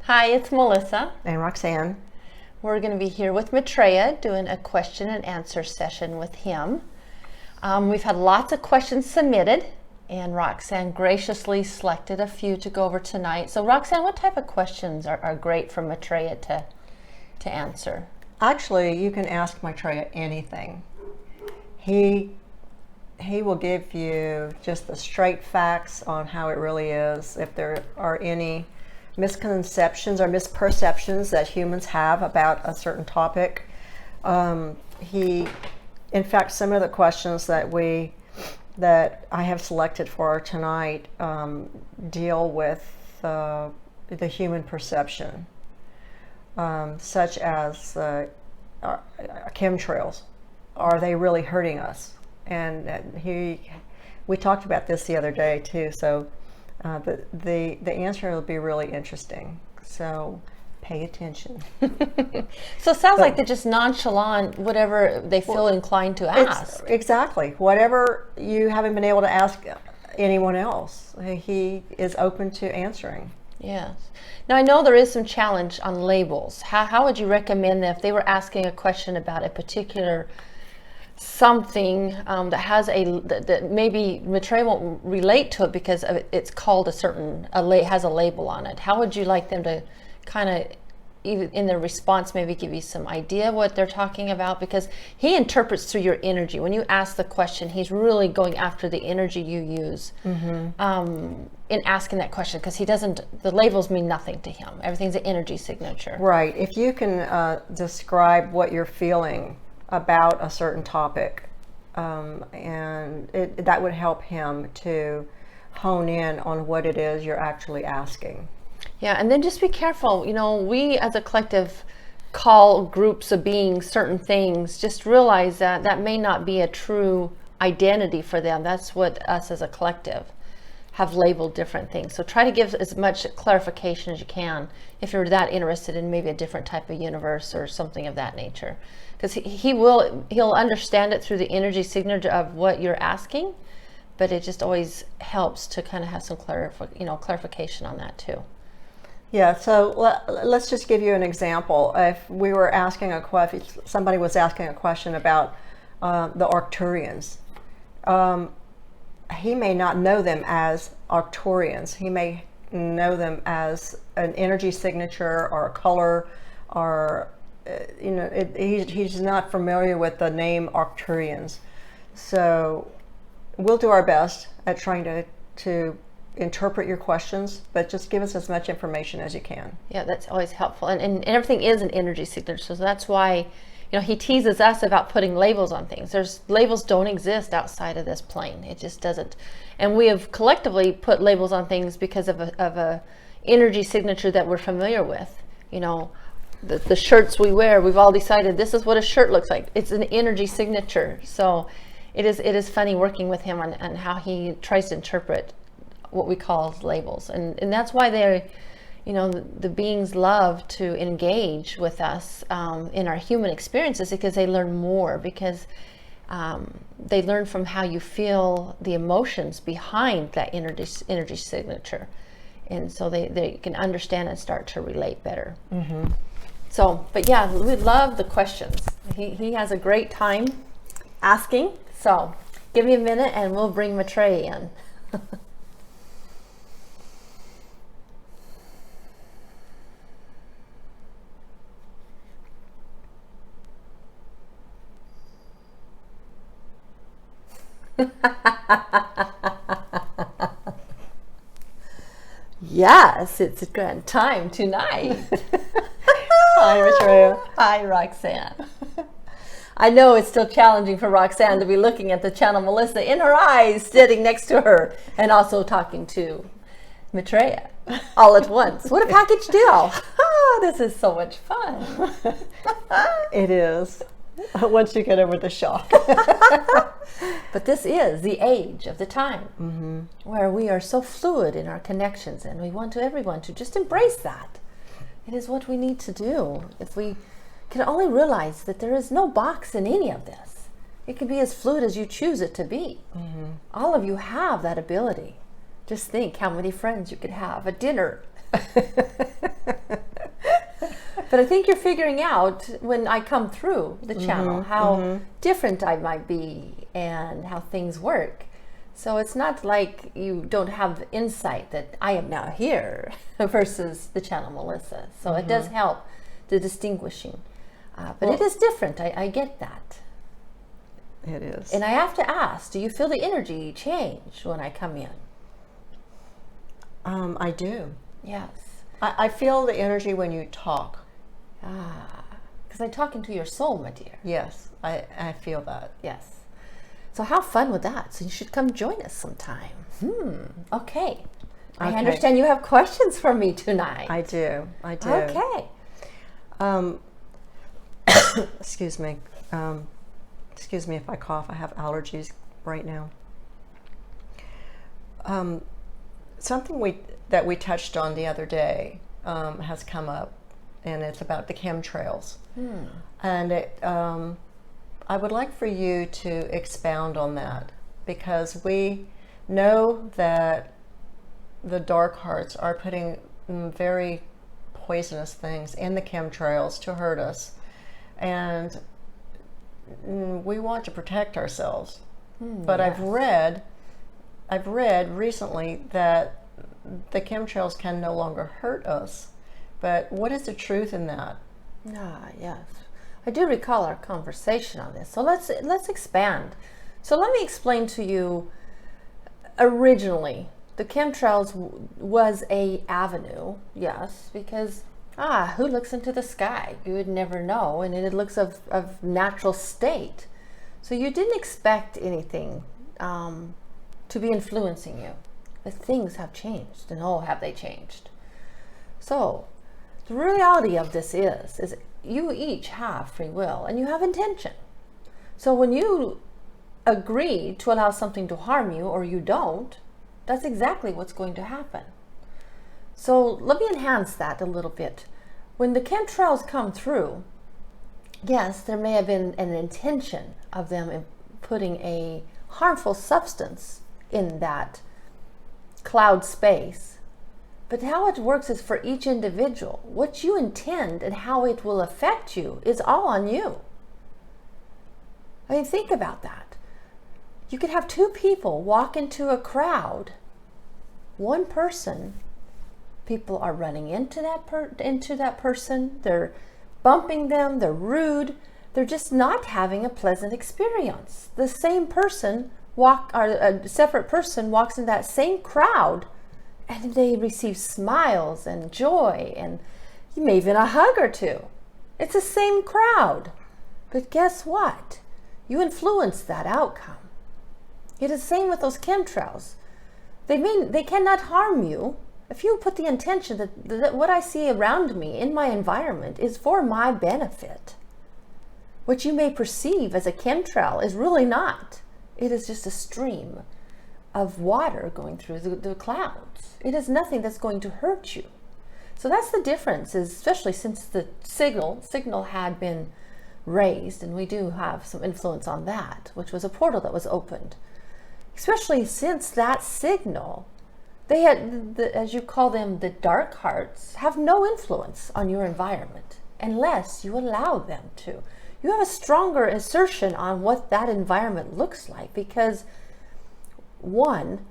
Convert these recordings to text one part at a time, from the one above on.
Hi, it's Melissa. And Roxanne. We're going to be here with Maitreya doing a question and answer session with him. We've had lots of questions submitted, and Roxanne graciously selected a few to go over tonight. So Roxanne, what type of questions are great for Maitreya to answer? Actually, you can ask Maitreya anything. He will give you just the straight facts on how it really is. If there are any misconceptions or misperceptions that humans have about a certain topic, in fact, some of the questions that I have selected for tonight deal with the human perception, such as chemtrails. Are they really hurting us? And we talked about this the other day too. So the answer will be really interesting. So pay attention. So it sounds like they're just nonchalant, whatever they feel inclined to ask. Exactly. Whatever you haven't been able to ask anyone else, he is open to answering. Yes. Now I know there is some challenge on labels. How would you recommend that if they were asking a question about a particular something that has that maybe Maitreya won't relate to it because it's called has a label on it? How would you like them to kind of, even in their response, maybe give you some idea what they're talking about? Because he interprets through your energy. When you ask the question, he's really going after the energy you use in asking that question, because the labels mean nothing to him. Everything's an energy signature. Right. If you can describe what you're feeling about a certain topic, and that would help him to hone in on what it is you're actually asking. Yeah, and then just be careful. We as a collective call groups of beings certain things. Just realize that may not be a true identity for them. That's what us as a collective have labeled different things. So try to give as much clarification as you can if you're that interested in maybe a different type of universe or something of that nature. Because he'll understand it through the energy signature of what you're asking, but it just always helps to kind of have some clarification on that too. Yeah, so let's just give you an example. If we were asking somebody was asking a question about the Arcturians, he may not know them as Arcturians. He may know them as an energy signature or a color, or he's not familiar with the name Arcturians. So we'll do our best at trying to interpret your questions, but just give us as much information as you can. Yeah, that's always helpful. And everything is an energy signature. So that's why, he teases us about putting labels on things. Labels don't exist outside of this plane. It just doesn't. And we have collectively put labels on things because of a energy signature that we're familiar with. The shirts we wear, we've all decided this is what a shirt looks like. It's an energy signature. So it is funny working with him on how he tries to interpret what we call labels. And that's why the beings love to engage with us in our human experiences, because they learn more, because they learn from how you feel the emotions behind that energy signature. And so they can understand and start to relate better. Mm-hmm. So, but yeah, we love the questions. He has a great time asking. So give me a minute and we'll bring Maitreya in. Yes, it's a grand time tonight. Hi, Maitreya. Hi, Roxanne. I know it's still challenging for Roxanne to be looking at the channel Melissa in her eyes, sitting next to her, and also talking to Maitreya all at once. What a package deal. This is so much fun. It is, once you get over the shock. But this is the age of the time where we are so fluid in our connections, and we want everyone to just embrace that. It is what we need to do. If we can only realize that there is no box in any of this. It can be as fluid as you choose it to be. All of you have that ability. Just think how many friends you could have at dinner But I think you're figuring out when I come through the channel how different I might be and how things work. So it's not like you don't have the insight that I am now here versus the channel Melissa. So it does help the distinguishing. But it is different. I get that. It is. And I have to ask, do you feel the energy change when I come in? I do. Yes. I feel the energy when you talk. Because I'm talking to your soul, my dear. Yes, I feel that. Yes. So how fun with that? So you should come join us sometime. Okay. I understand you have questions for me tonight. I do. Okay. Excuse me. Excuse me if I cough. I have allergies right now. Something that we touched on the other day has come up, and it's about the chemtrails. And I would like for you to expound on that, because we know that the dark hearts are putting very poisonous things in the chemtrails to hurt us, and we want to protect ourselves. But yes. I've read recently that the chemtrails can no longer hurt us. But what is the truth in that? Yes. I do recall our conversation on this. So let's expand. So let me explain to you. Originally, the chemtrails was a avenue, yes, because who looks into the sky? You would never know, and it looks of natural state. So you didn't expect anything to be influencing you. But things have changed, and oh, have they changed. So the reality of this is you each have free will, and you have intention. So when you agree to allow something to harm you, or you don't, that's exactly what's going to happen. So let me enhance that a little bit. When the chemtrails come through, yes, there may have been an intention of them putting a harmful substance in that cloud space. But how it works is for each individual. What you intend and how it will affect you is all on you. I mean, think about that. You could have two people walk into a crowd. One person, people are running into that person. They're bumping them. They're rude. They're just not having a pleasant experience. The same person a separate person walks in that same crowd, and they receive smiles and joy, and maybe even a hug or two. It's the same crowd. But guess what? You influence that outcome. It is the same with those chemtrails. They cannot harm you if you put the intention that what I see around me in my environment is for my benefit. What you may perceive as a chemtrail is really not. It is just a stream of water going through the clouds. It is nothing that's going to hurt you. So that's the difference, especially since the signal had been raised, and we do have some influence on that, which was a portal that was opened. Especially since that signal, they had, as you call them, the dark hearts, have no influence on your environment unless you allow them to. You have a stronger assertion on what that environment looks like, because one,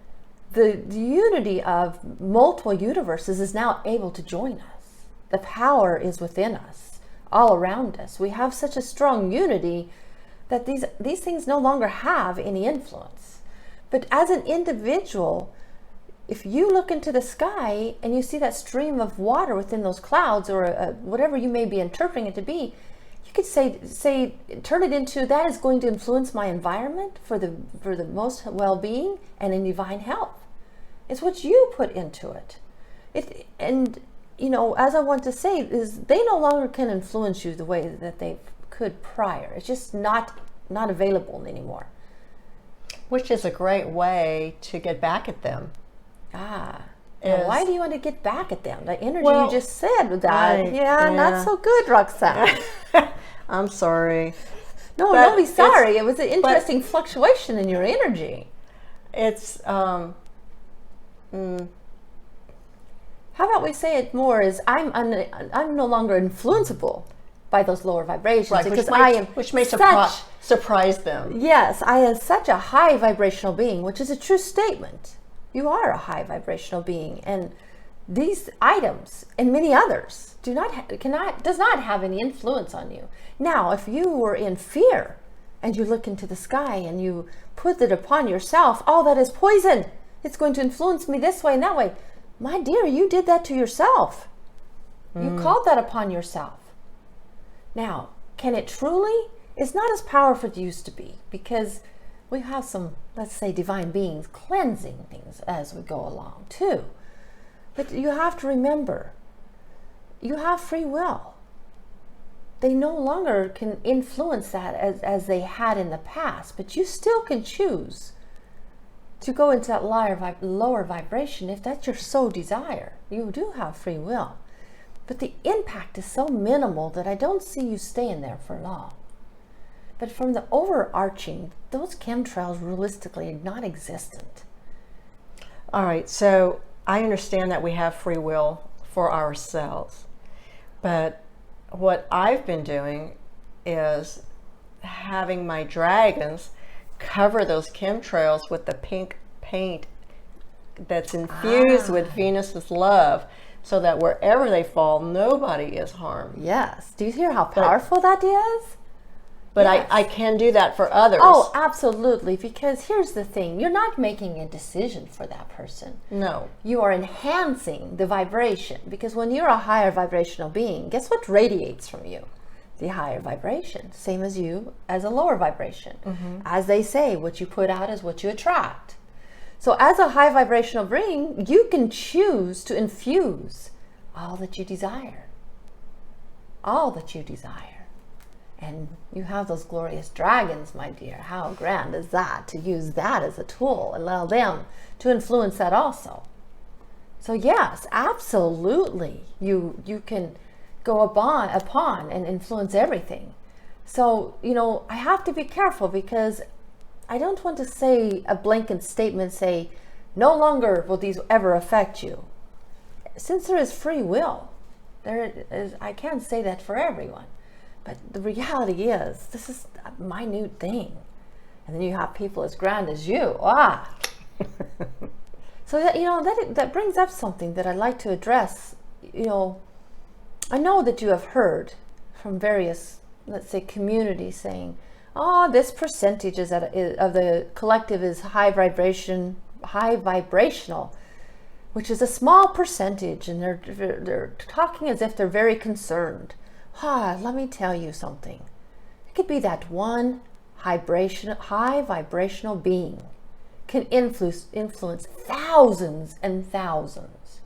the unity of multiple universes is now able to join us. The power is within us, all around us. We have such a strong unity that these things no longer have any influence. But as an individual, if you look into the sky and you see that stream of water within those clouds, or whatever you may be interpreting it to be, you could say turn it into, that is going to influence my environment for the most well-being and in divine health. It's what you put into it. And as I want to say, is they no longer can influence you the way that they could prior. It's just not available anymore. Which is a great way to get back at them. Why do you want to get back at them? The energy you just said with that. Not so good, Roxanne. I'm sorry. No, don't be sorry. It was an interesting fluctuation in your energy. It's, how how about we say it more as I'm no longer influenceable by those lower vibrations, Right, because which may surprise them. Yes, I am such a high vibrational being, which is a true statement. You are a high vibrational being, and these items and many others does not have any influence on you. Now, if you were in fear and you look into the sky and you put it upon yourself, oh, that is poison. It's going to influence me this way and that way. My dear, you did that to yourself. You called that upon yourself. Now, can it truly? It's not as powerful as it used to be, because we have some, let's say, divine beings cleansing things as we go along too. But you have to remember, you have free will. They no longer can influence that as they had in the past, but you still can choose to go into that lower vibration if that's your sole desire. You do have free will. But the impact is so minimal that I don't see you staying there for long. But from the overarching, those chemtrails realistically are not existent. All right, so I understand that we have free will for ourselves. But what I've been doing is having my dragons cover those chemtrails with the pink paint that's infused with Venus's love, so that wherever they fall, nobody is harmed. Yes. Do you hear how powerful that is? But yes. I can do that for others. Oh, absolutely. Because here's the thing. You're not making a decision for that person. No. You are enhancing the vibration. Because when you're a higher vibrational being, guess what radiates from you? The higher vibration. Same as you as a lower vibration. As they say, what you put out is what you attract. So as a high vibrational being, you can choose to infuse all that you desire. All that you desire. And you have those glorious dragons, my dear. How grand is that, to use that as a tool and allow them to influence that also. So yes, absolutely, you can go upon and influence everything. So, I have to be careful, because I don't want to say a blanket statement, say, no longer will these ever affect you. Since there is free will, I can't say that for everyone. But the reality is, this is a minute thing. And then you have people as grand as you. So that brings up something that I'd like to address. I know that you have heard from various, let's say, communities saying, this percentage of the collective is high vibrational, which is a small percentage, and they're talking as if they're very concerned. Let me tell you something. It could be that one high vibrational being can influence thousands and thousands.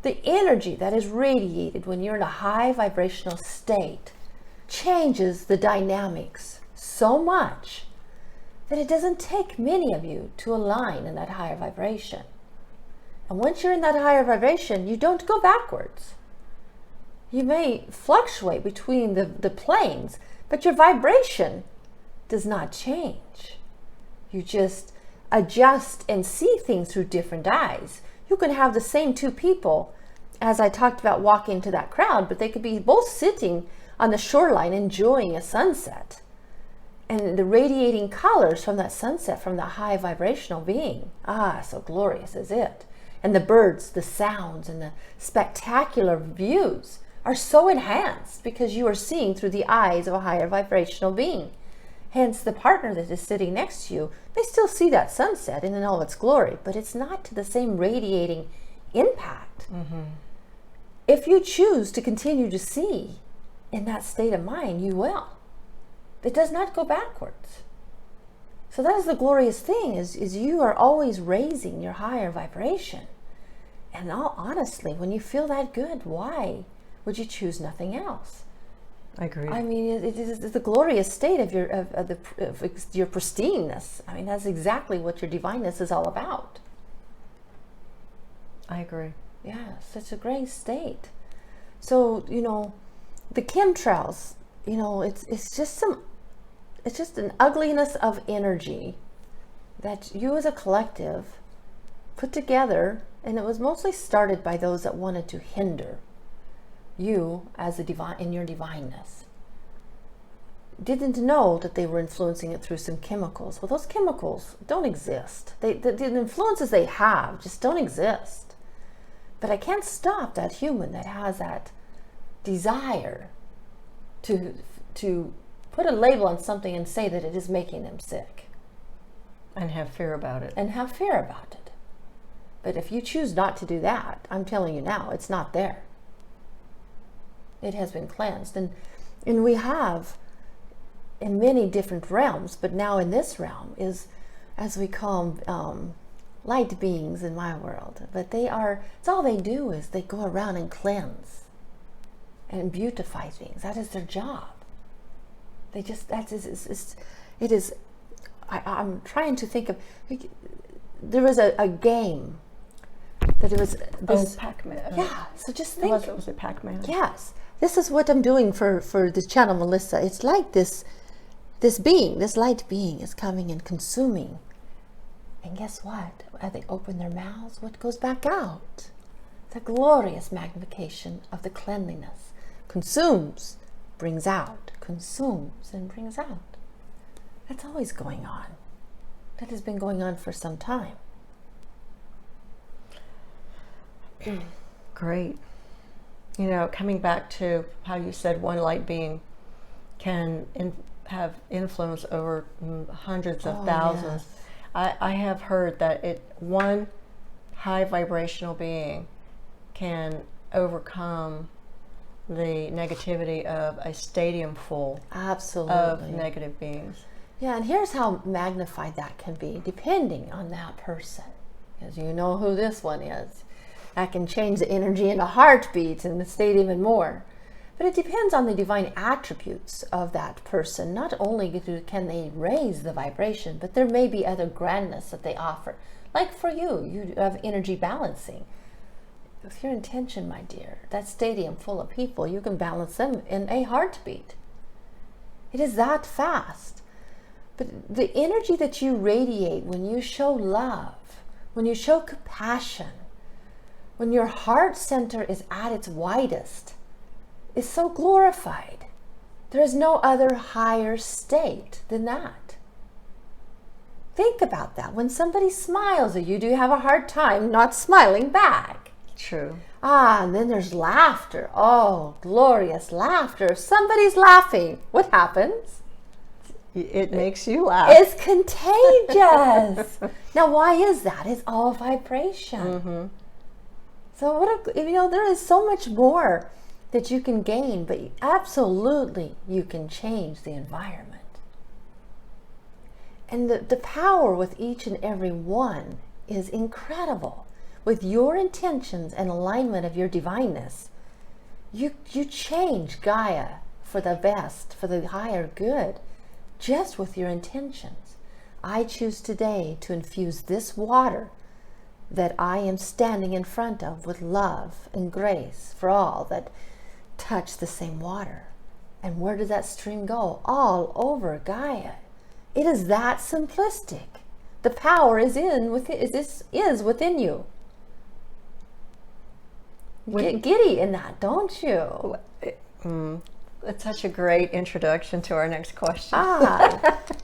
The energy that is radiated when you're in a high vibrational state changes the dynamics so much that it doesn't take many of you to align in that higher vibration. And once you're in that higher vibration, you don't go backwards. You may fluctuate between the planes, but your vibration does not change. You just adjust and see things through different eyes. You can have the same two people, as I talked about, walking to that crowd, but they could be both sitting on the shoreline enjoying a sunset. And the radiating colors from that sunset, from the high vibrational being, so glorious is it. And the birds, the sounds, and the spectacular views are so enhanced because you are seeing through the eyes of a higher vibrational being. Hence, the partner that is sitting next to you, they still see that sunset in all its glory, but it's not to the same radiating impact. If you choose to continue to see in that state of mind, you will. It does not go backwards. So that is the glorious thing, is you are always raising your higher vibration. And honestly, when you feel that good, why would you choose nothing else? I agree. I mean, it is the glorious state of your pristineness. I mean, that's exactly what your divineness is all about. I agree. Yes, it's a great state. So, the chemtrails, it's just an ugliness of energy that you as a collective put together And it was mostly started by those that wanted to hinder you as a divine in your divineness. Didn't know that they were influencing it through some chemicals. Well, those chemicals don't exist. The influences they have just don't exist. But I can't stop that human that has that desire to put a label on something and say that it is making them sick. And have fear about it. And have fear about it. But if you choose not to do that, I'm telling you now, it's not there. It has been cleansed. And we have in many different realms, but now in this realm is, as we call them, light beings in my world. But it's all they do is they go around and cleanse and beautify things. That is their job. They just, I'm trying to think of, there was a game that it was this. Oh, Pac-Man. Yeah, so just think. Was it Pac-Man? Yes. This is what I'm doing for this channel, Melissa. It's like this being, this light being is coming and consuming. And guess what? As they open their mouths, what goes back out? The glorious magnification of the cleanliness. Consumes, brings out. Consumes and brings out. That's always going on. That has been going on for some time. Great. You know, coming back to how you said one light being can have influence over hundreds of thousands. Yes. I have heard that one high vibrational being can overcome the negativity of a stadium full of negative beings. Yeah, and here's how magnified that can be, depending on that person. Because you know who this one is. That can change the energy in a heartbeat in the stadium and more. But it depends on the divine attributes of that person. Not only can they raise the vibration, but there may be other grandness that they offer. Like for you have energy balancing. With your intention, my dear, that stadium full of people, you can balance them in a heartbeat. It is that fast. But the energy that you radiate when you show love, when you show compassion, when your heart center is at its widest, is so glorified. There is no other higher state than that. Think about that. When somebody smiles at you, do you have a hard time not smiling back? True. And then there's laughter. Oh, glorious laughter. If somebody's laughing, what happens? It makes you laugh. It's contagious. Now, why is that? It's all vibration. Mm-hmm. So there is so much more that you can gain, but absolutely you can change the environment. And the power with each and every one is incredible. With your intentions and alignment of your divineness, you change Gaia for the best, for the higher good, just with your intentions. I choose today to infuse this water that I am standing in front of with love and grace for all that touch the same water. And where does that stream go? All over Gaia. It is that simplistic. The power is within you. You get giddy in that, don't you? That's such a great introduction to our next question.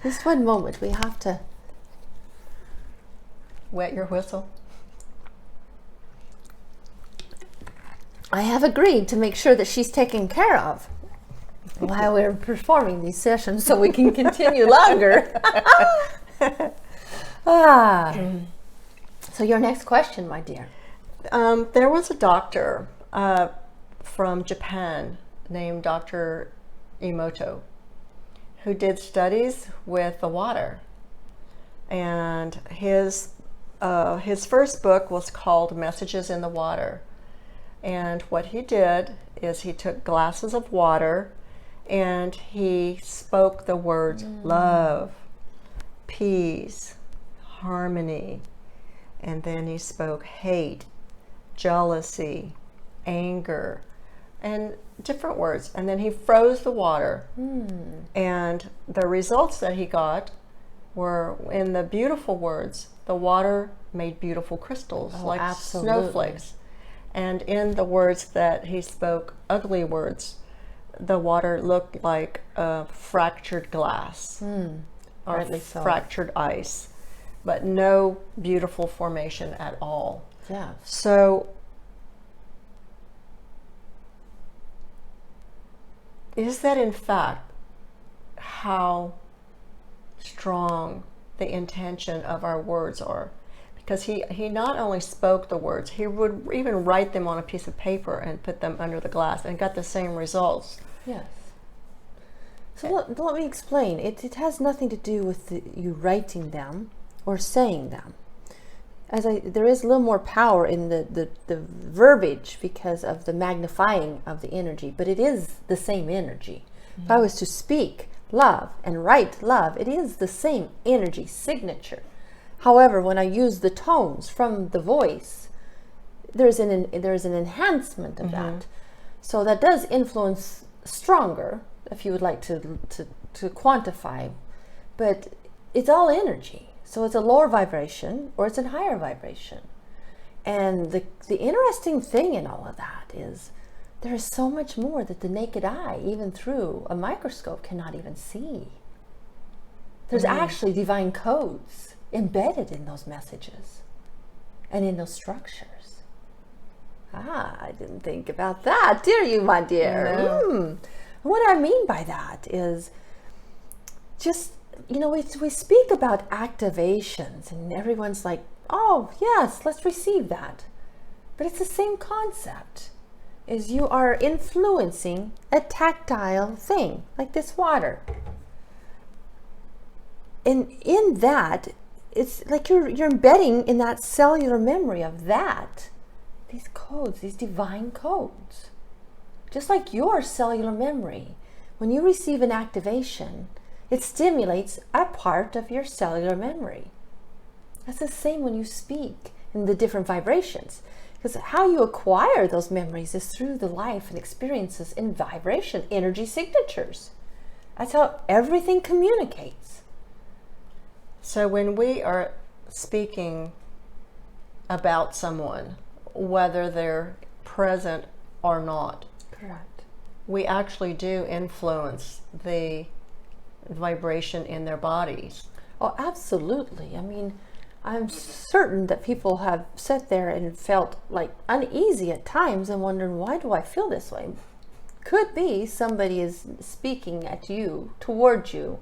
Just one moment. We have to wet your whistle. I have agreed to make sure that she's taken care of while we're performing these sessions so we can continue longer. So your next question, my dear. There was a doctor from Japan named Dr. Emoto who did studies with the water. And his first book was called Messages in the Water. And what he did is he took glasses of water and he spoke the words love, peace, harmony, and then he spoke hate, jealousy, anger, and different words. And then he froze the water. And the results that he got were in the beautiful words, the water made beautiful crystals, like absolutely. snowflakes. And in the words that he spoke, ugly words, the water looked like fractured glass or fractured ice, but no beautiful formation at all. Yeah. So is that in fact how strong the intention of our words are? Because he not only spoke the words, he would even write them on a piece of paper and put them under the glass and got the same results. Yes. So let me explain. It has nothing to do with you writing them or saying them. There is a little more power in the verbiage because of the magnifying of the energy, but it is the same energy. Mm-hmm. If I was to speak love and write love, it is the same energy signature. However, when I use the tones from the voice, there's an enhancement of mm-hmm. that. So that does influence stronger, if you would like to quantify, but it's all energy. So it's a lower vibration or it's a higher vibration. And the interesting thing in all of that is there is so much more that the naked eye, even through a microscope, cannot even see. There's actually divine codes embedded in those messages and in those structures. I didn't think about that, did you, my dear? No. What I mean by that is just, we speak about activations and everyone's like, oh, yes, let's receive that. But it's the same concept. Is you are influencing a tactile thing, like this water. And in that, it's like you're embedding in that cellular memory of that, these codes, these divine codes. Just like your cellular memory, when you receive an activation, it stimulates a part of your cellular memory. That's the same when you speak in the different vibrations. Because how you acquire those memories is through the life and experiences in vibration, energy signatures. That's how everything communicates. So when we are speaking about someone, whether they're present or not, correct, we actually do influence the vibration in their bodies. Oh, absolutely. I mean, I'm certain that people have sat there and felt like uneasy at times and wondering, why do I feel this way? Could be somebody is speaking at you, towards you,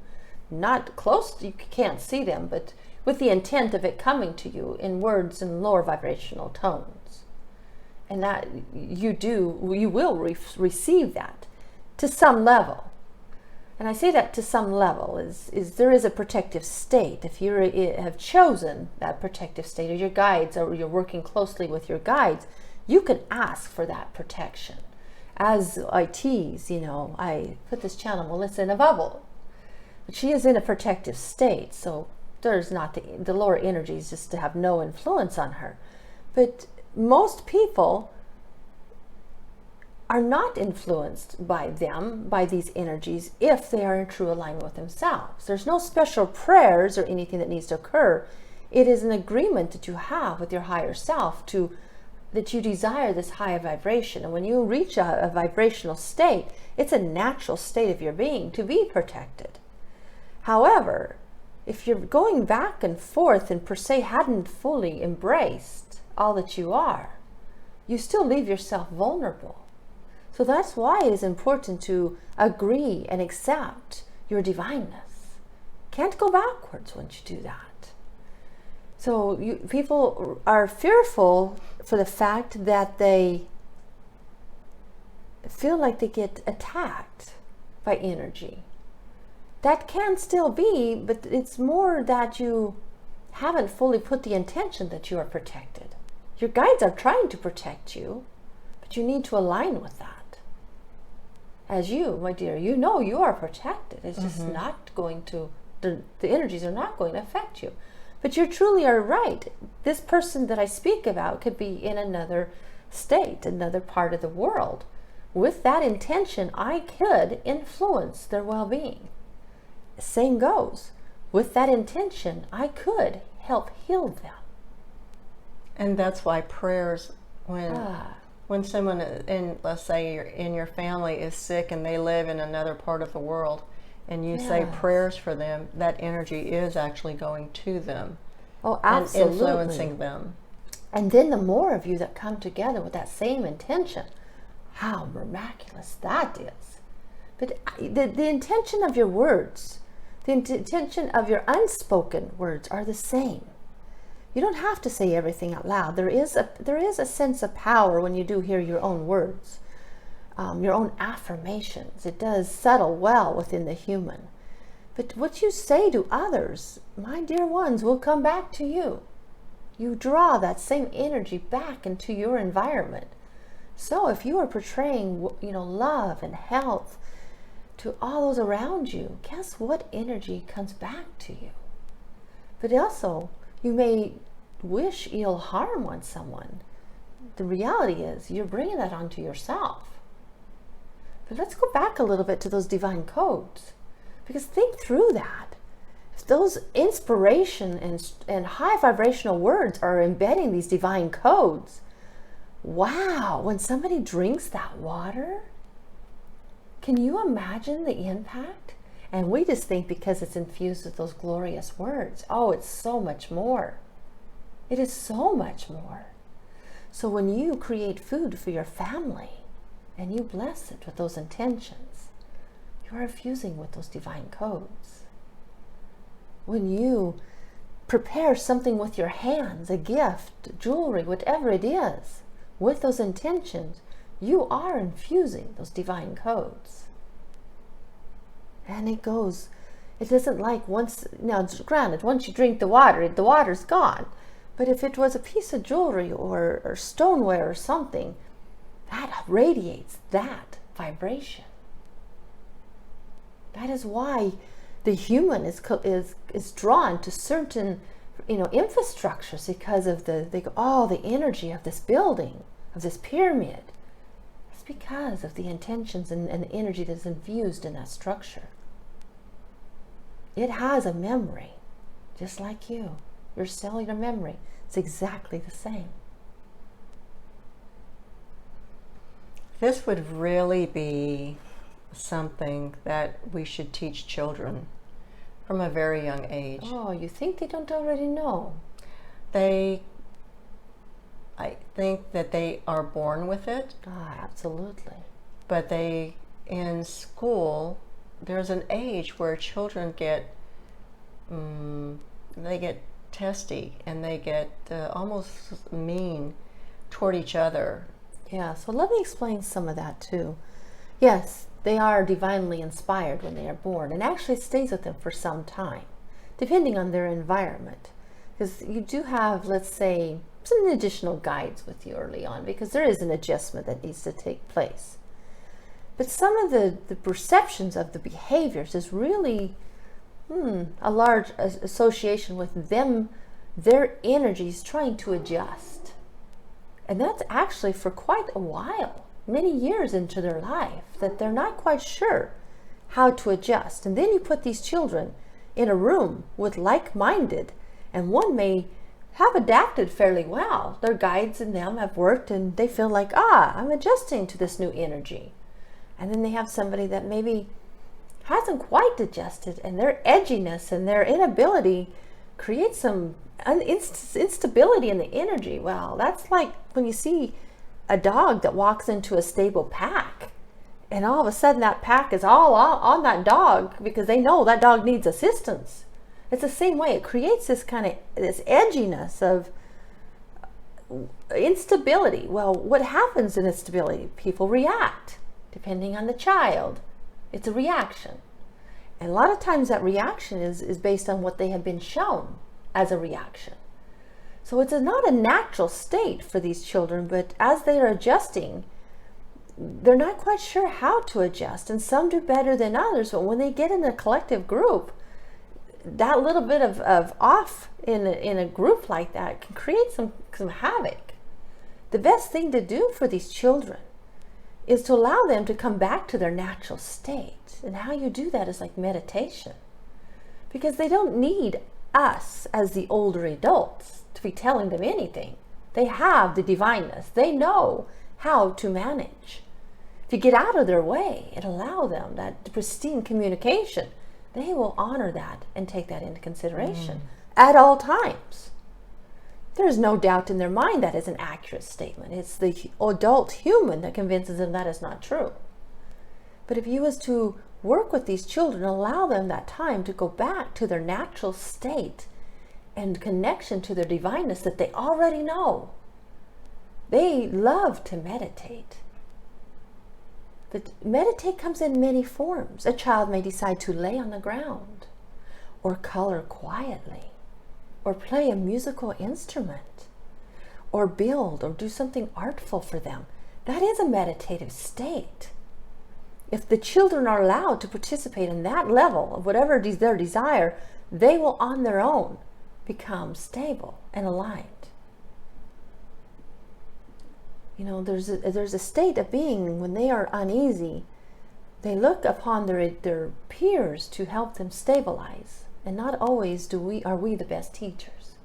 not close, you can't see them, but with the intent of it coming to you in words and lower vibrational tones. And that you will receive that to some level. And I say that to some level is there is a protective state. If you have chosen that protective state, or your guides, or you're working closely with your guides, you can ask for that protection. As I tease, I put this channel, Melissa, in a bubble. But she is in a protective state, so there's not the lower energies just to have no influence on her. But most people are not influenced by these energies, if they are in true alignment with themselves. There's no special prayers or anything that needs to occur. It is an agreement that you have with your higher self that you desire this higher vibration. And when you reach a vibrational state, it's a natural state of your being to be protected. However, if you're going back and forth and per se hadn't fully embraced all that you are, you still leave yourself vulnerable. So that's why it is important to agree and accept your divineness. Can't go backwards once you do that. So people are fearful for the fact that they feel like they get attacked by energy. That can still be, but it's more that you haven't fully put the intention that you are protected. Your guides are trying to protect you, but you need to align with that. As you, my dear, you are protected. It's just not going to, the energies are not going to affect you. But you truly are right. This person that I speak about could be in another state, another part of the world. With that intention, I could influence their well-being. Same goes. with that intention, I could help heal them. And that's why prayers, when someone in, let's say, in your family is sick and they live in another part of the world, and you say prayers for them, that energy is actually going to them. Oh, absolutely. And influencing them. And then the more of you that come together with that same intention, how miraculous that is. But the intention of your words, the intention of your unspoken words are the same. You don't have to say everything out loud. There is a sense of power when you do hear your own words, your own affirmations. It does settle well within the human. But what you say to others, my dear ones, will come back to you. You draw that same energy back into your environment. So if you are portraying, love and health to all those around you, guess what energy comes back to you? But also, you may wish ill harm on someone. The reality is you're bringing that onto yourself. But let's go back a little bit to those divine codes, because think through that. If those inspiration and high vibrational words are embedding these divine codes, wow, when somebody drinks that water, can you imagine the impact? And we just think because it's infused with those glorious words, oh, it's so much more. It is so much more. So when you create food for your family and you bless it with those intentions, you are infusing with those divine codes. When you prepare something with your hands, a gift, jewelry, whatever it is, with those intentions, you are infusing those divine codes. And it doesn't like now granted, once you drink the water's gone. But if it was a piece of jewelry or stoneware or something, that radiates that vibration. That is why the human is drawn to certain infrastructures, because of the energy of this building, of this pyramid. It's because of the intentions and the energy that's infused in that structure. It has a memory, just like you. Your cellular memory is exactly the same. This would really be something that we should teach children from a very young age. Oh, you think they don't already know? I think that they are born with it. Absolutely. But in school, there's an age where children get testy, and they get almost mean toward each other. Yeah, so let me explain some of that too. Yes, they are divinely inspired when they are born, and actually stays with them for some time, depending on their environment. Because you do have, let's say, some additional guides with you early on, because there is an adjustment that needs to take place. But some of the perceptions of the behaviors is really a large association with them, their energies trying to adjust. And that's actually for quite a while, many years into their life, that they're not quite sure how to adjust. And then you put these children in a room with like-minded, and one may have adapted fairly well. Their guides and them have worked, and they feel like, I'm adjusting to this new energy. And then they have somebody that maybe hasn't quite adjusted, and their edginess and their inability creates some instability in the energy. Well, that's like when you see a dog that walks into a stable pack, and all of a sudden that pack is all on that dog because they know that dog needs assistance. It's the same way. It creates this this edginess of instability. Well, what happens in instability? People react depending on the child. It's a reaction. And a lot of times that reaction is based on what they have been shown as a reaction. So it's not a natural state for these children, but as they are adjusting, they're not quite sure how to adjust. And some do better than others, but when they get in a collective group, that little bit of off in a group like that can create some havoc. The best thing to do for these children is to allow them to come back to their natural state. And how you do that is like meditation. because they don't need us as the older adults to be telling them anything. They have the divineness. They know how to manage. If you get out of their way and allow them that pristine communication, they will honor that and take that into consideration at all times. There is no doubt in their mind that is an accurate statement. It's the adult human that convinces them that is not true. But if you was to work with these children, allow them that time to go back to their natural state and connection to their divineness that they already know. They love to meditate. But meditate comes in many forms. A child may decide to lay on the ground, or color quietly, or play a musical instrument, or build, or do something artful for them. That is a meditative state. If the children are allowed to participate in that level of whatever is their desire, they will on their own become stable and aligned. You know, there's a state of being when they are uneasy. They look upon their peers to help them stabilize, and not always are we the best teachers.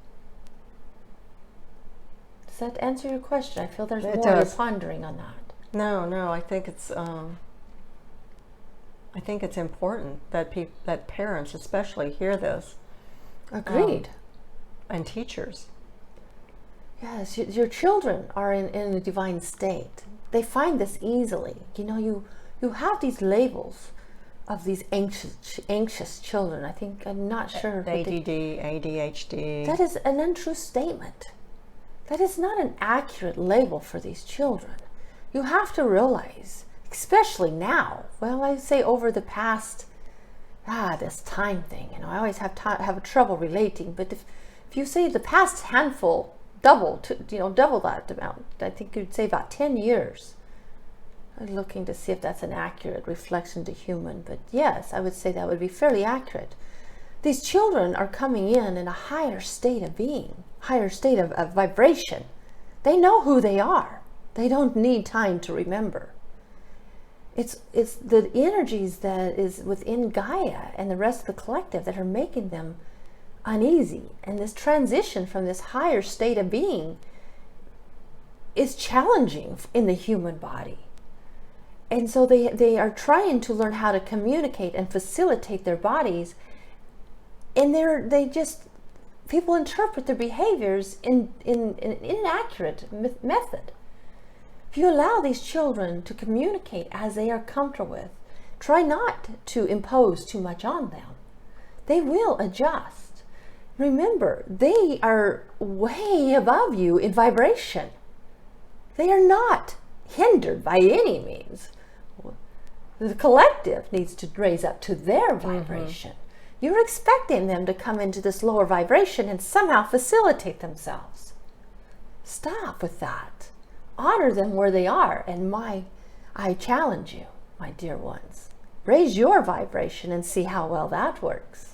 Does that answer your question? I feel there's more you're pondering on that. No, I think it's important that parents especially hear this. Agreed. And teachers. Yes, your children are in a divine state. They find this easily. You know, you have these labels of these anxious children. I'm not sure. ADD, ADHD. That is an untrue statement. That is not an accurate label for these children. You have to realize, especially now, well, I say over the past, this time thing, you know, I always have trouble relating, but if you say the past handful, double that amount, I think you'd say about 10 years. I'm looking to see if that's an accurate reflection to human, but yes, I would say that would be fairly accurate. These children are coming in a higher state of being, higher state of vibration. They know who they are. They don't need time to remember. It's the energies that is within Gaia and the rest of the collective that are making them uneasy. And this transition from this higher state of being is challenging in the human body. And so they are trying to learn how to communicate and facilitate their bodies. And people interpret their behaviors in an inaccurate method. If you allow these children to communicate as they are comfortable with, try not to impose too much on them. They will adjust. Remember, they are way above you in vibration. They are not hindered by any means. The collective needs to raise up to their vibration. You're expecting them to come into this lower vibration and somehow facilitate themselves. Stop with that. Honor them where they are. And I challenge you, my dear ones, raise your vibration and see how well that works.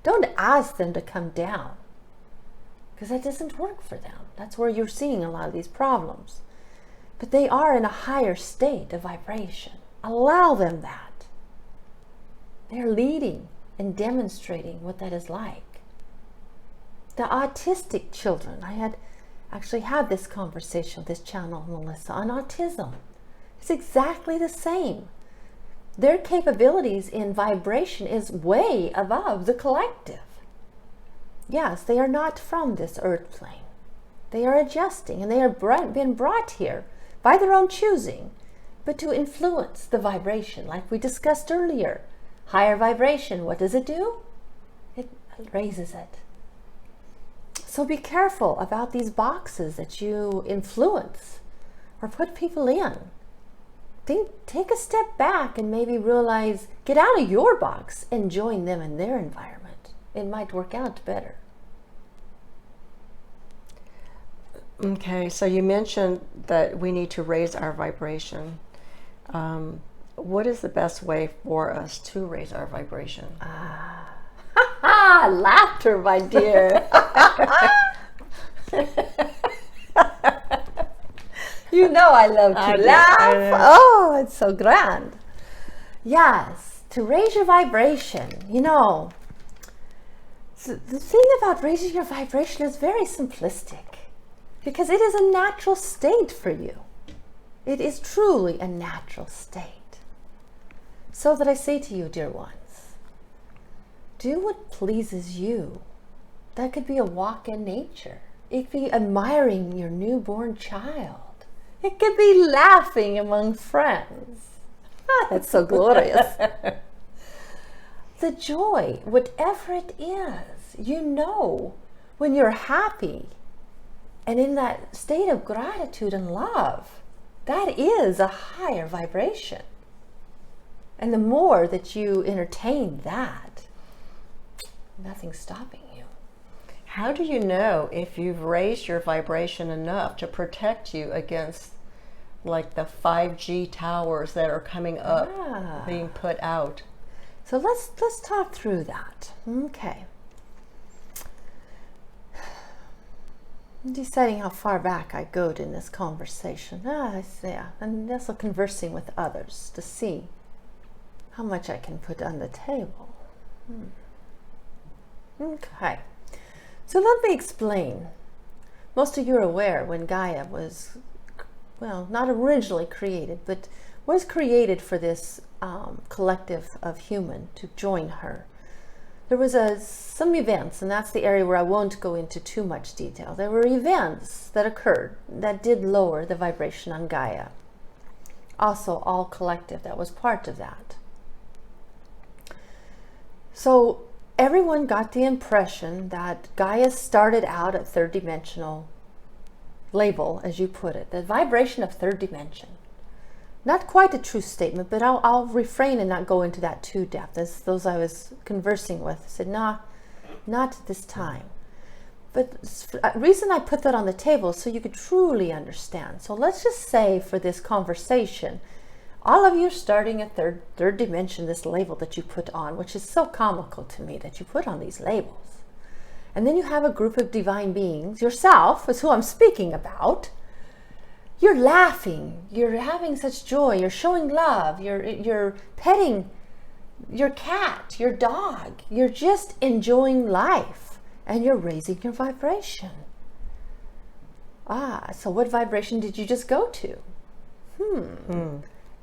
Don't ask them to come down, because that doesn't work for them. That's where you're seeing a lot of these problems. But they are in a higher state of vibration. Allow them that. They're leading and demonstrating what that is like. The autistic children, I had actually had this conversation with this channel, Melissa, on autism. It's exactly the same. Their capabilities in vibration is way above the collective. Yes, they are not from this earth plane. They are adjusting, and they are been brought here by their own choosing, but to influence the vibration, like we discussed earlier. Higher vibration, what does it do? It raises it. So be careful about these boxes that you influence or put people in. Take a step back and maybe realize, get out of your box and join them in their environment. It might work out better. Okay, so you mentioned that we need to raise our vibration. What is the best way for us to raise our vibration? Laughter, my dear. You know I love to laugh. Oh, it's so grand. Yes, to raise your vibration. You know, the thing about raising your vibration is very simplistic, because it is a natural state for you. It is truly a natural state. So that I say to you, dear ones, do what pleases you. That could be a walk in nature. It could be admiring your newborn child. It could be laughing among friends. Ah, that's so glorious. The joy, whatever it is, you know, when you're happy and in that state of gratitude and love, that is a higher vibration. And the more that you entertain that, nothing's stopping you. How do you know if you've raised your vibration enough to protect you against like the 5G towers that are coming up, being put out? So let's talk through that. Okay. I'm deciding how far back I go in this conversation. And also conversing with others to see how much I can put on the table. Okay. So let me explain. Most of you are aware when Gaia was, well, not originally created, but was created for this collective of human to join her. There was some events, and that's the area where I won't go into too much detail. There were events that occurred that did lower the vibration on Gaia. Also, all collective, that was part of that. So everyone got the impression that Gaia started out at third dimensional label, as you put it, the vibration of third dimension. Not quite a true statement, but I'll refrain and not go into that too depth. As those I was conversing with said, nah, not at this time. But the reason I put that on the table is so you could truly understand. So let's just say for this conversation, all of you are starting at third dimension, this label that you put on, which is so comical to me that you put on these labels. And then you have a group of divine beings, yourself is who I'm speaking about. You're laughing, you're having such joy, you're showing love, you're petting your cat, your dog, you're just enjoying life, and you're raising your vibration. So what vibration did you just go to?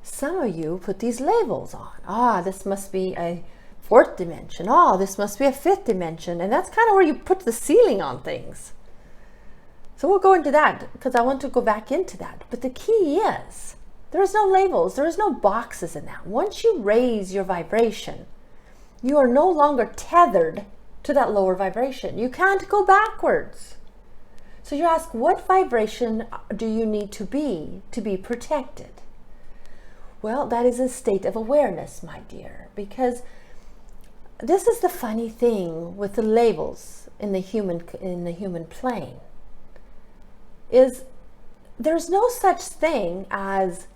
Some of you put these labels on. This must be a fourth dimension. This must be a fifth dimension. And that's kind of where you put the ceiling on things. So we'll go into that because I want to go back into that. But the key is there is no labels. There is no boxes in that. Once you raise your vibration, you are no longer tethered to that lower vibration. You can't go backwards. So you ask, what vibration do you need to be protected? Well, that is a state of awareness, my dear, because this is the funny thing with the labels in the human plane. Is there's no such thing as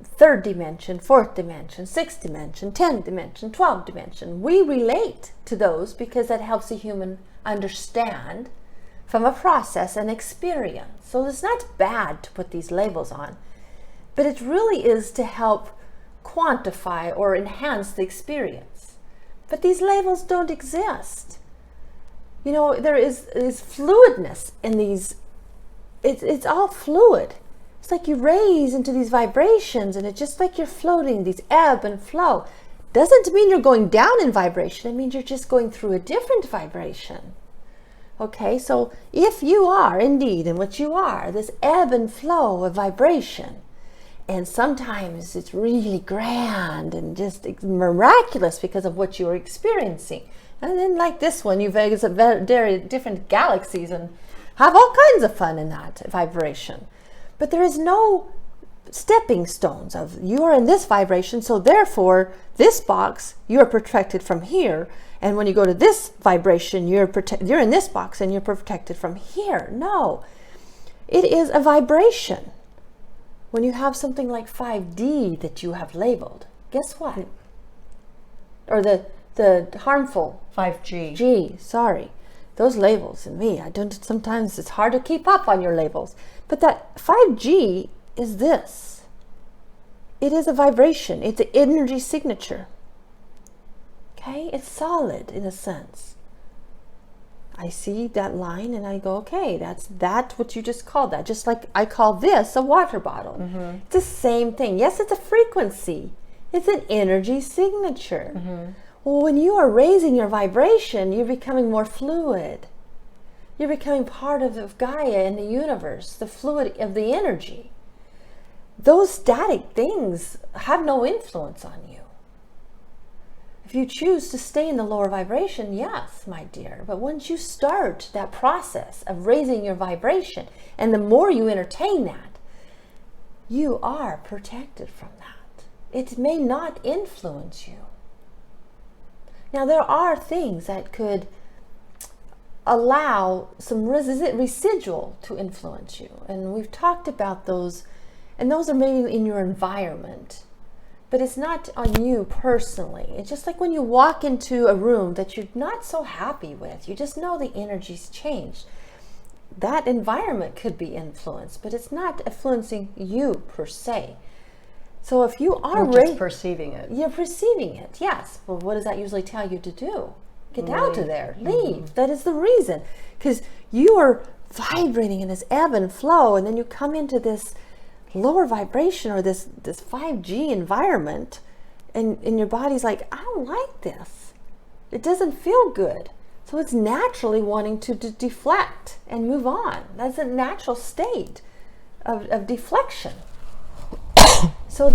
third dimension, fourth dimension, sixth dimension, 10th dimension, 12th dimension. We relate to those because that helps a human understand from a process and experience. So it's not bad to put these labels on, but it really is to help quantify or enhance the experience. But these labels don't exist. You know, there is fluidness in these. It's all fluid. It's like you raise into these vibrations and it's just like you're floating, these ebb and flow. Doesn't mean you're going down in vibration. It means you're just going through a different vibration. Okay, so if you are indeed in what you are, this ebb and flow of vibration, and sometimes it's really grand and just miraculous because of what you're experiencing. And then like this one, you visit very different galaxies and have all kinds of fun in that vibration. But there is no stepping stones of you are in this vibration, so therefore this box, you're protected from here. And when you go to this vibration, you're in this box and you're protected from here. No, it is a vibration. When you have something like 5D that you have labeled, guess what? Or the harmful 5G. Sorry. Those labels in me, sometimes it's hard to keep up on your labels. But that 5G is this. It is a vibration. It's an energy signature. Okay? It's solid in a sense. I see that line and I go, okay, that's what you just called that. Just like I call this a water bottle. It's the same thing. Yes, it's a frequency. It's an energy signature. Well, when you are raising your vibration, you're becoming more fluid. You're becoming part of Gaia and the universe, the fluid of the energy. Those static things have no influence on you. If you choose to stay in the lower vibration, yes, my dear. But once you start that process of raising your vibration, and the more you entertain that, you are protected from that. It may not influence you. Now, there are things that could allow some residual to influence you. And we've talked about those, and those are maybe in your environment. But it's not on you personally. It's just like when you walk into a room that you're not so happy with, you just know the energy's changed. That environment could be influenced, but it's not influencing you per se. So if you are just perceiving it. You're perceiving it, yes. Well, what does that usually tell you to do? Get out of there, leave. That is the reason. Because you are vibrating in this ebb and flow, and then you come into this lower vibration or this 5G environment, and your body's like, I don't like this. It doesn't feel good. So it's naturally wanting to deflect and move on. That's a natural state of deflection. So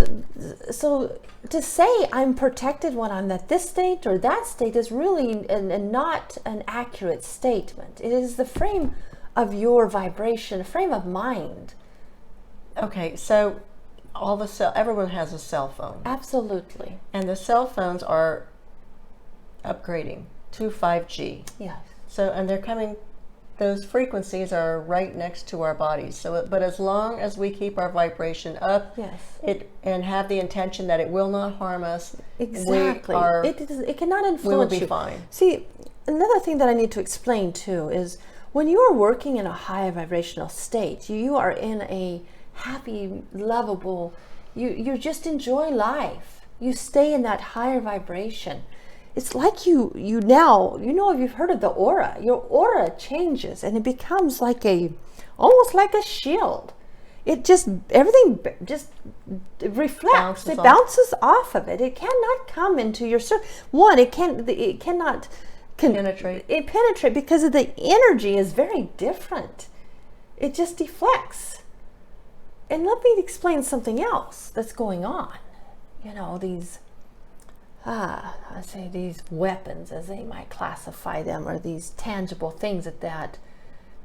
to say I'm protected when I'm at this state or that state is really not an accurate statement. It is the frame of your vibration, a frame of mind. Okay, so everyone has a cell phone. Absolutely. And the cell phones are upgrading to 5G. Yes. So, and they're coming, those frequencies are right next to our bodies. So, but as long as we keep our vibration up, yes, and have the intention that it will not harm us, exactly, it cannot influence you. We will be fine. See, another thing that I need to explain too is when you are working in a high vibrational state, you are in a happy, lovable, you just enjoy life. You stay in that higher vibration. It's like you now, if you've heard of the aura, your aura changes and it becomes almost like a shield. Everything just reflects. It bounces off of it. It cannot come into your one. It cannot penetrate. It penetrate because of the energy is very different. It just deflects. And let me explain something else that's going on. These these weapons, as they might classify them, or these tangible things that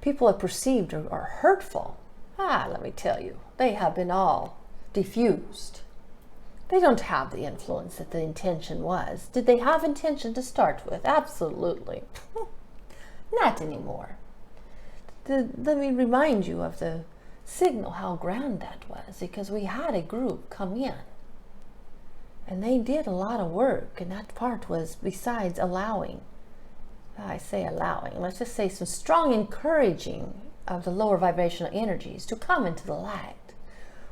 people have perceived are hurtful. Let me tell you, they have been all diffused. They don't have the influence that the intention was. Did they have intention to start with? Absolutely. Not anymore. Let me remind you of the signal, how grand that was, because we had a group come in. And they did a lot of work, and that part was besides allowing. I say allowing, let's just say some strong encouraging of the lower vibrational energies to come into the light.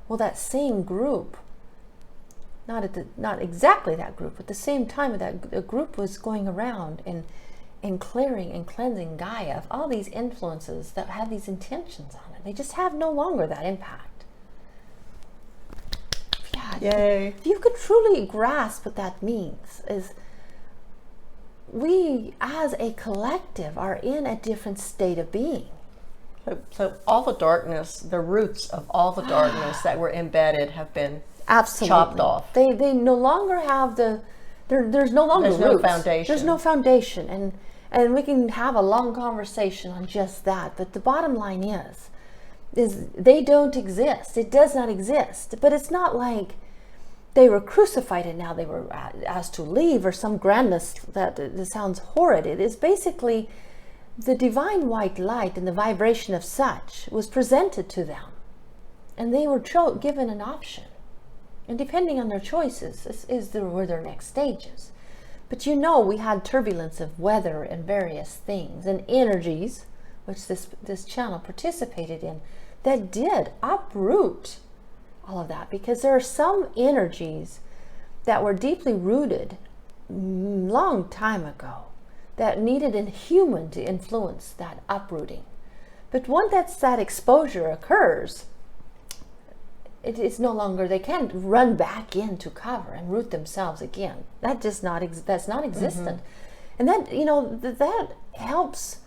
Well, that same group, not exactly that group, but the same time that the group was going around and clearing and cleansing Gaia of all these influences that have these intentions on it. They just have no longer that impact. Yay. If you could truly grasp what that means, is we as a collective are in a different state of being. So all the darkness, the roots of all the darkness that were embedded have been absolutely chopped off. They no longer have there's no longer roots. No foundation. There's no foundation, and we can have a long conversation on just that. But the bottom line is they don't exist. It does not exist. But it's not like they were crucified and now they were asked to leave, or some grandness that sounds horrid. It is basically the divine white light and the vibration of such was presented to them, and they were given an option. And depending on their choices were their next stages. But we had turbulence of weather and various things and energies, which this channel participated in, that did uproot all of that, because there are some energies that were deeply rooted long time ago that needed a human to influence that uprooting. But once that exposure occurs, it's no longer, they can't run back into cover and root themselves again. That's not existent. And that, that helps,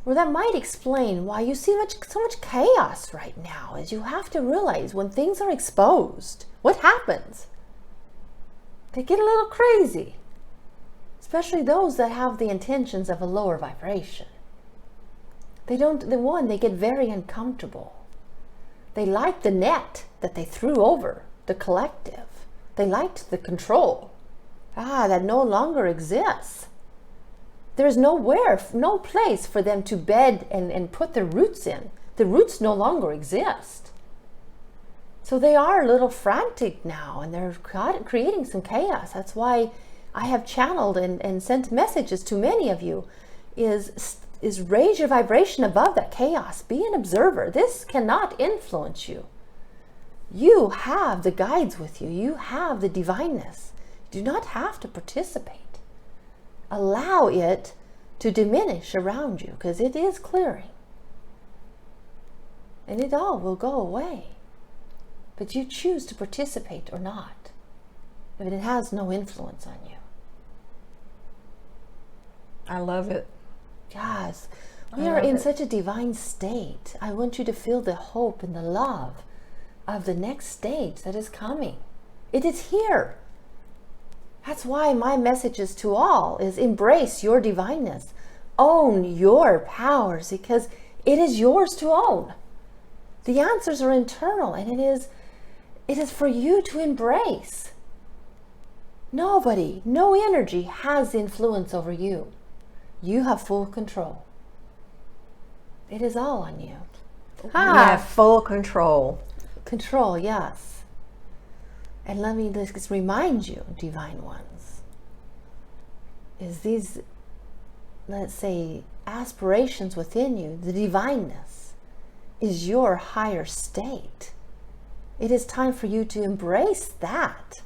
or that might explain why you see so much chaos right now. Is you have to realize when things are exposed, what happens? They get a little crazy, especially those that have the intentions of a lower vibration. They get very uncomfortable. They like the net that they threw over the collective. They liked the control. That no longer exists. There's no place for them to bed and put their roots in. The roots no longer exist. So they are a little frantic now, and they're creating some chaos. That's why I have channeled and sent messages to many of you, is raise your vibration above that chaos. Be an observer. This cannot influence you. You have the guides with you. You have the divineness. You do not have to participate. Allow it to diminish around you, because it is clearing. And it all will go away. But you choose to participate or not. But it has no influence on you. I love it. Yes. We are in such a divine state. I want you to feel the hope and the love of the next stage that is coming. It is here. That's why my messages to all is embrace your divineness. Own your powers, because it is yours to own. The answers are internal, and it is for you to embrace. Nobody, no energy has influence over you. You have full control. It is all on you. You have full control. Control, yes. And let me just remind you, divine ones, is these, let's say, aspirations within you, the divineness, is your higher state. It is time for you to embrace that.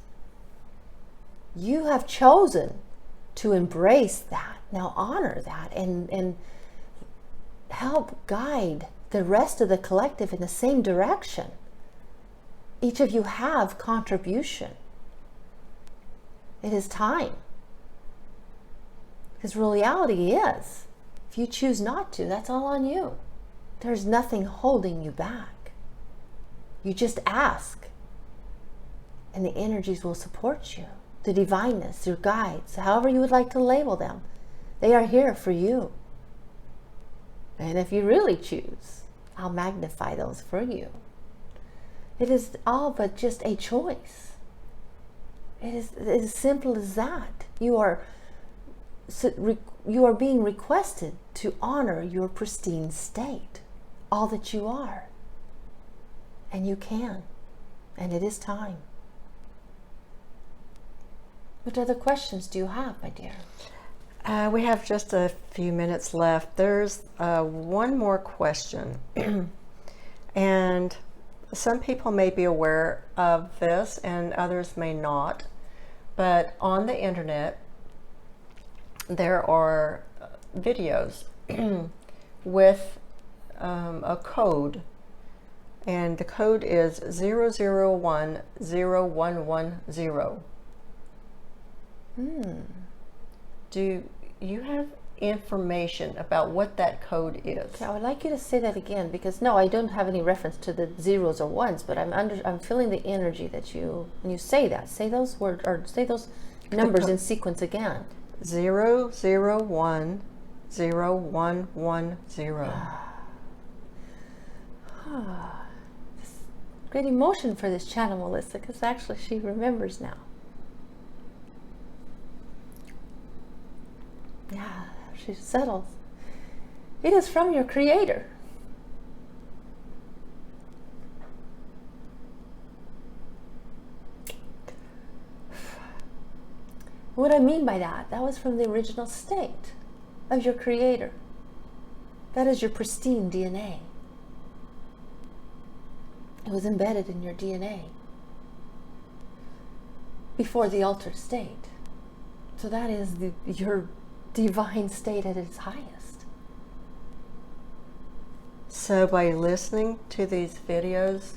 You have chosen to embrace that. Now honor that and help guide the rest of the collective in the same direction. Each of you have contribution. It is time. Because reality is, if you choose not to, that's all on you. There's nothing holding you back. You just ask, and the energies will support you. The divineness, your guides, however you would like to label them, they are here for you. And if you really choose, I'll magnify those for you. It is all but just a choice. It is as simple as that. You are being requested to honor your pristine state, all that you are. And you can. And it is time. What other questions do you have, my dear? We have just a few minutes left. There's one more question. And some people may be aware of this and others may not. But on the internet, there are videos with a code. And the code is 00101110. Do you have information about what that code is? Okay, I would like you to say that again, because no, I don't have any reference to the zeros or ones, but I'm feeling the energy that when you say that, say those words or say those numbers in sequence again. 00101110. Great emotion for this channel, Melissa, because actually she remembers now. Yeah, she settles. It is from your Creator. What I mean by that was from the original state of your Creator. That is your pristine DNA. It was embedded in your DNA before the altered state. So that is your divine state at its highest. So by listening to these videos,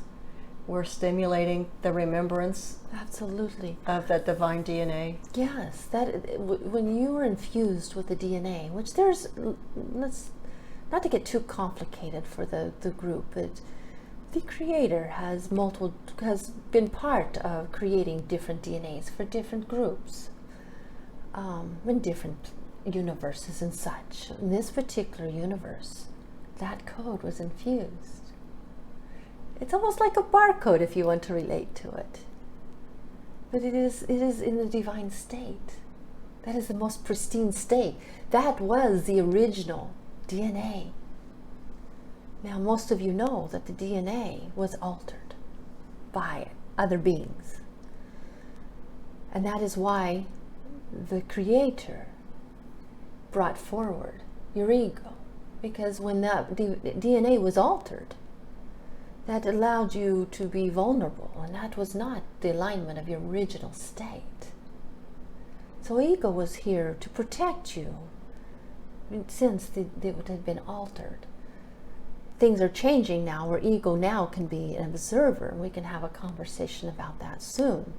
we're stimulating the remembrance Absolutely. of that divine DNA. Yes, when you are infused with the DNA, which there's, let's not to get too complicated for the group, but the Creator has been part of creating different DNAs for different groups in different universes and such. In this particular universe, that code was infused. It's almost like a barcode if you want to relate to it. But it is in the divine state. That is the most pristine state. That was the original DNA. Now, most of you know that the DNA was altered by other beings. And that is why the Creator brought forward your ego. Because when that DNA was altered, that allowed you to be vulnerable, and that was not the alignment of your original state. So ego was here to protect you since it had been altered. Things are changing now where ego now can be an observer, and we can have a conversation about that soon.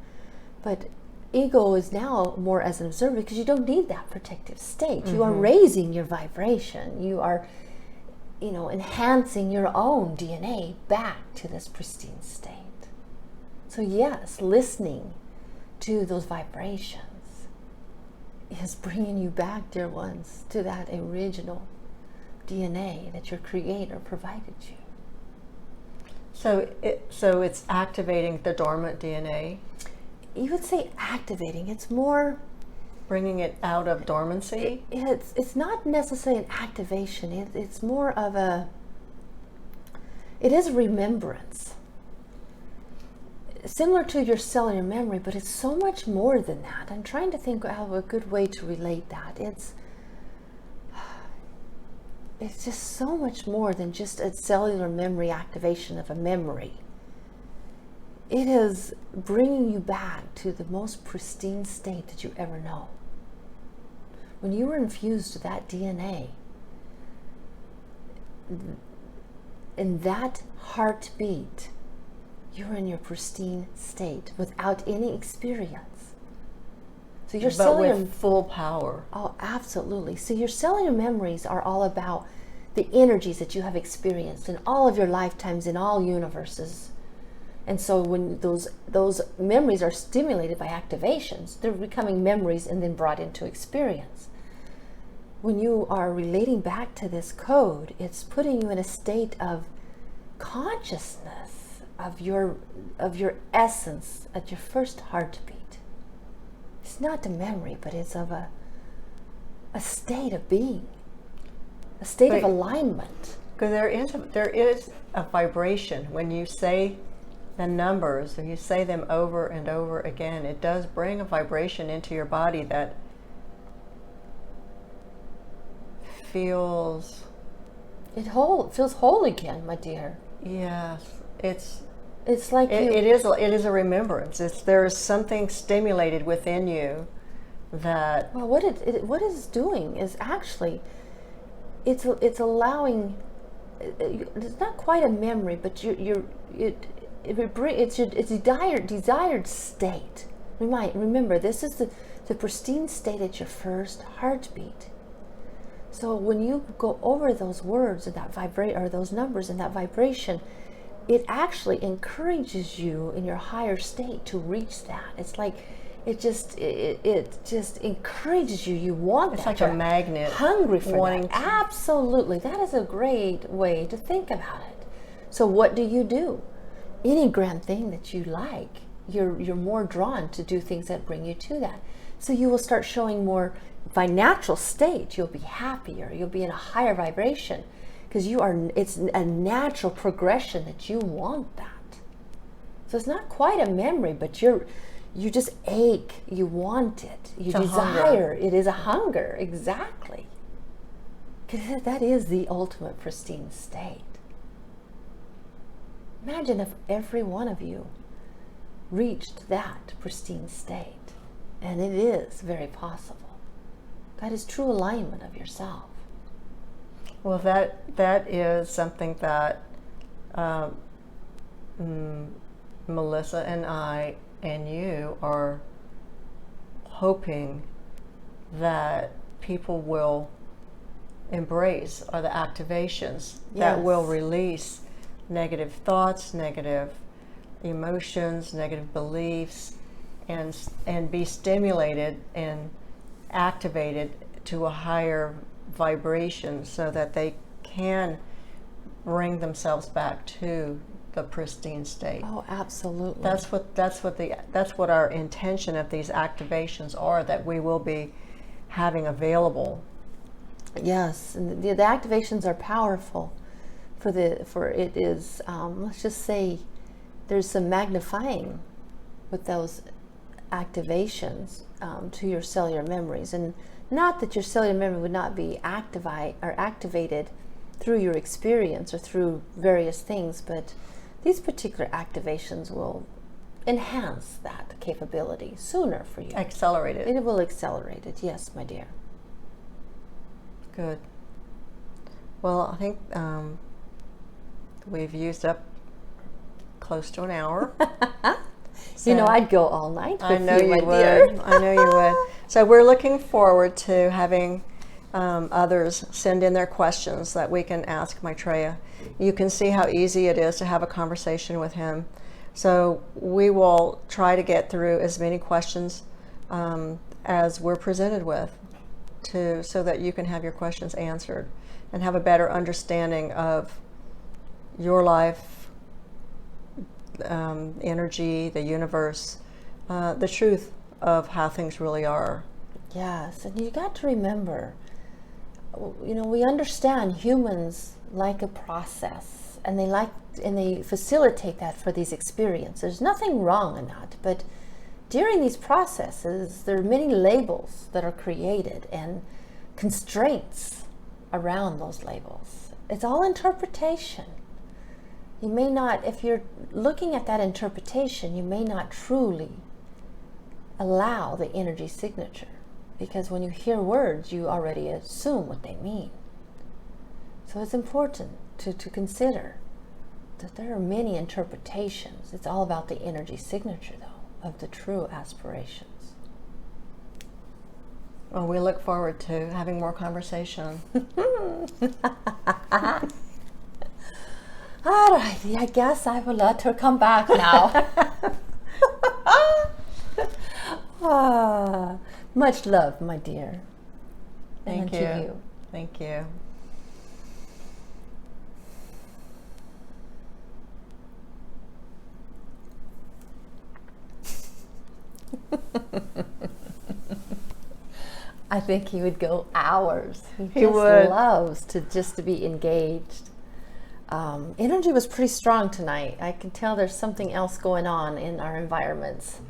But ego is now more as an observer because you don't need that protective state. You are raising your vibration. You are enhancing your own DNA back to this pristine state. So yes, listening to those vibrations is bringing you back, dear ones, to that original DNA that your Creator provided you. So it's activating the dormant DNA? You would say activating. It's more bringing it out of dormancy? It's not necessarily an activation. It's more of it is remembrance. Similar to your cellular memory, but it's so much more than that. I'm trying to think of a good way to relate that. It's just so much more than just a cellular memory activation of a memory. It is bringing you back to the most pristine state that you ever know. When you were infused with that DNA, in that heartbeat, you're in your pristine state without any experience. So your cellular, with full power. Oh, absolutely. So your cellular memories are all about the energies that you have experienced in all of your lifetimes in all universes. And so when those memories are stimulated by activations, they're becoming memories and then brought into experience. When you are relating back to this code, it's putting you in a state of consciousness of your essence at your first heartbeat. It's not a memory, but it's of a state of being, a state of alignment. Because there is a vibration when you say the numbers, if you say them over and over again, it does bring a vibration into your body that feels... It feels whole again, my dear. Yes, it's like it is a remembrance. There is something stimulated within you that... Well, what it's doing is actually, it's allowing. It's not quite a memory, but it's your desired state. Remember, this is the pristine state at your first heartbeat. So when you go over those words and that or those numbers and that vibration, it actually encourages you in your higher state to reach that. It's like it just encourages you. You want that. It's like a magnet. Hungry for that. Absolutely. That is a great way to think about it. So what do? Any grand thing that you like, you're more drawn to do things that bring you to that. So you will start showing more by natural state. You'll be happier. You'll be in a higher vibration because it's a natural progression that you want that. So it's not quite a memory, but you just ache. You want it. You desire. It is a hunger. Exactly. Because that is the ultimate pristine state. Imagine if every one of you reached that pristine state. And it is very possible. That is true alignment of yourself. Well, that is something that Melissa and I and you are hoping that people will embrace, are the activations that will release negative thoughts, negative emotions, negative beliefs, and be stimulated and activated to a higher vibration so that they can bring themselves back to the pristine state. Oh, absolutely. That's what our intention of these activations are, that we will be having available. Yes, and the activations are powerful. For it is, let's just say, there's some magnifying with those activations to your cellular memories, and not that your cellular memory would not be activated through your experience or through various things, but these particular activations will enhance that capability sooner for you. Accelerate it. It will accelerate it, yes, my dear. Good. Well, I think we've used up close to an hour. So, you know, I'd go all night with I know you, my would. dear. I know you would. So we're looking forward to having others send in their questions that we can ask Maitreya. You can see how easy it is to have a conversation with him. So we will try to get through as many questions as we're presented with, so that you can have your questions answered and have a better understanding of your life, energy, the universe, the truth of how things really are. Yes, and you got to remember, you know, we understand humans like a process, and they facilitate that for these experiences. There's nothing wrong in that, but during these processes, there are many labels that are created and constraints around those labels. It's all interpretation. You may not, if you're looking at that interpretation, you may not truly allow the energy signature, because when you hear words, you already assume what they mean. So it's important to consider that there are many interpretations. It's all about the energy signature, though, of the true aspirations. Well, we look forward to having more conversation. All right, I guess I will let her come back now. Much love, my dear. Thank you. To you. Thank you. I think he would go hours. He just would. loves to be engaged. Energy was pretty strong tonight. I can tell there's something else going on in our environments.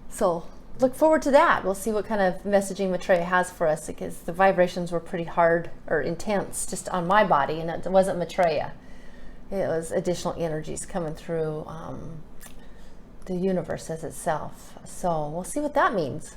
So look forward to that. We'll see what kind of messaging Maitreya has for us, because the vibrations were pretty hard or intense just on my body, and it wasn't Maitreya. It was additional energies coming through the universe as itself. So we'll see what that means.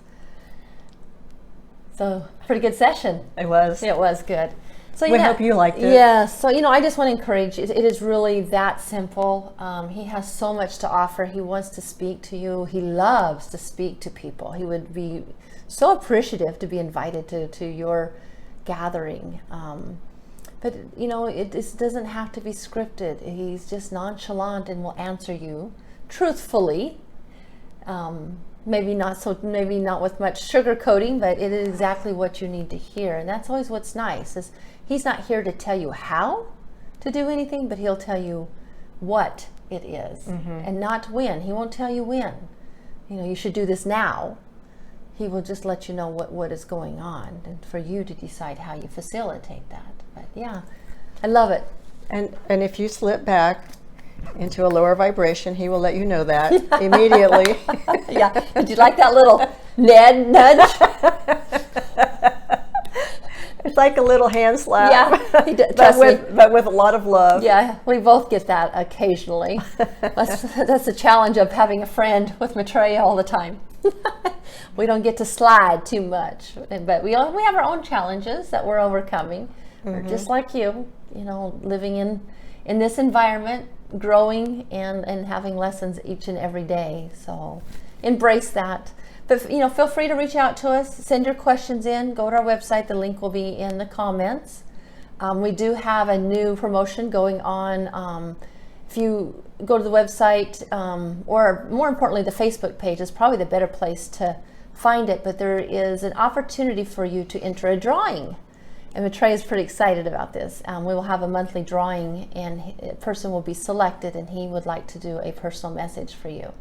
So pretty good session. It was. It was good. So we hope you liked it. Yeah. So, you know, I just want to encourage, it is really that simple. He has so much to offer. He wants to speak to you. He loves to speak to people. He would be so appreciative to be invited to your gathering. But, you know, it doesn't have to be scripted. He's just nonchalant and will answer you truthfully. Maybe not with much sugarcoating, but it is exactly what you need to hear. And that's always what's nice, is he's not here to tell you how to do anything, but he'll tell you what it is, and not when. He won't tell you when. You know, you should do this now. He will just let you know what is going on, and for you to decide how you facilitate that. But yeah, I love it. And if you slip back into a lower vibration, he will let you know that immediately. Yeah. Did you like that little nudge? It's like a little hand slap. Yeah, he does, but with a lot of love. Yeah, we both get that occasionally. That's the challenge of having a friend with Maitreya all the time. we don't get to slide too much. But we have our own challenges that we're overcoming. We're just like you know, living in this environment, growing and having lessons each and every day. So embrace that. But, you know, feel free to reach out to us, send your questions in, go to our website. The link will be in the comments. We do have a new promotion going on. If you go to the website, or more importantly, the Facebook page is probably the better place to find it, but there is an opportunity for you to enter a drawing. And Maitreya is pretty excited about this. We will have a monthly drawing, and a person will be selected, and he would like to do a personal message for you.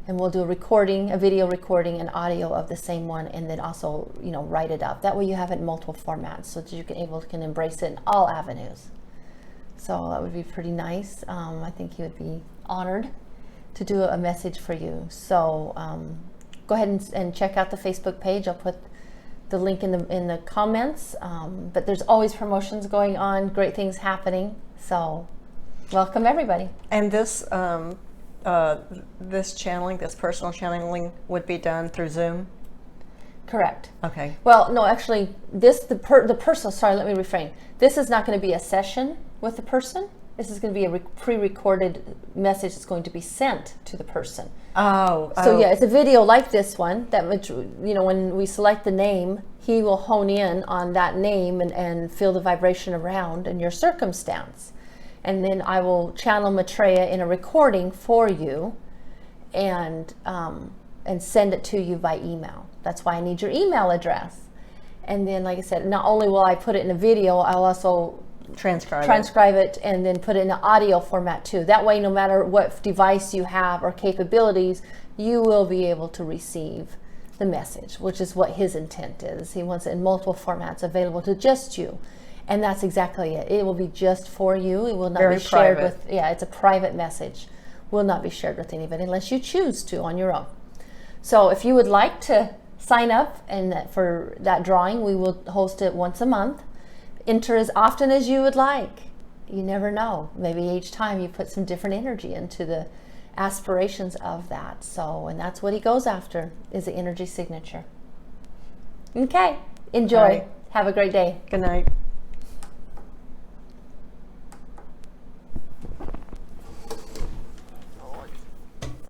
And we'll do a recording, a video recording, and audio of the same one, and then also, you know, write it up. That way you have it in multiple formats so that you can embrace it in all avenues. So that would be pretty nice. I think he would be honored to do a message for you. So go ahead and check out the Facebook page. I'll put the link in the comments. But there's always promotions going on, great things happening. So welcome everybody. And this this channeling, this personal channeling, would be done through Zoom? Correct. Okay. Well, no, actually, the personal. Sorry, let me refrain. This is not going to be a session with the person. This is going to be a pre-recorded message that's going to be sent to the person. So yeah, it's a video like this one that, you know, when we select the name, he will hone in on that name and feel the vibration around and your circumstance. And then I will channel Maitreya in a recording for you and send it to you by email. That's why I need your email address. And then, like I said, not only will I put it in a video, I'll also transcribe it and then put it in an audio format too. That way, no matter what device you have or capabilities, you will be able to receive the message, which is what his intent is. He wants it in multiple formats available to just you. And that's exactly it. It will be just for you. It will not be shared with, it's a private message. Will not be shared with anybody unless you choose to on your own. So if you would like to sign up for that drawing, we will host it once a month. Enter as often as you would like. You never know. Maybe each time you put some different energy into the aspirations of that. So, and that's what he goes after, is the energy signature. Okay. Enjoy. All right. Have a great day. Good night.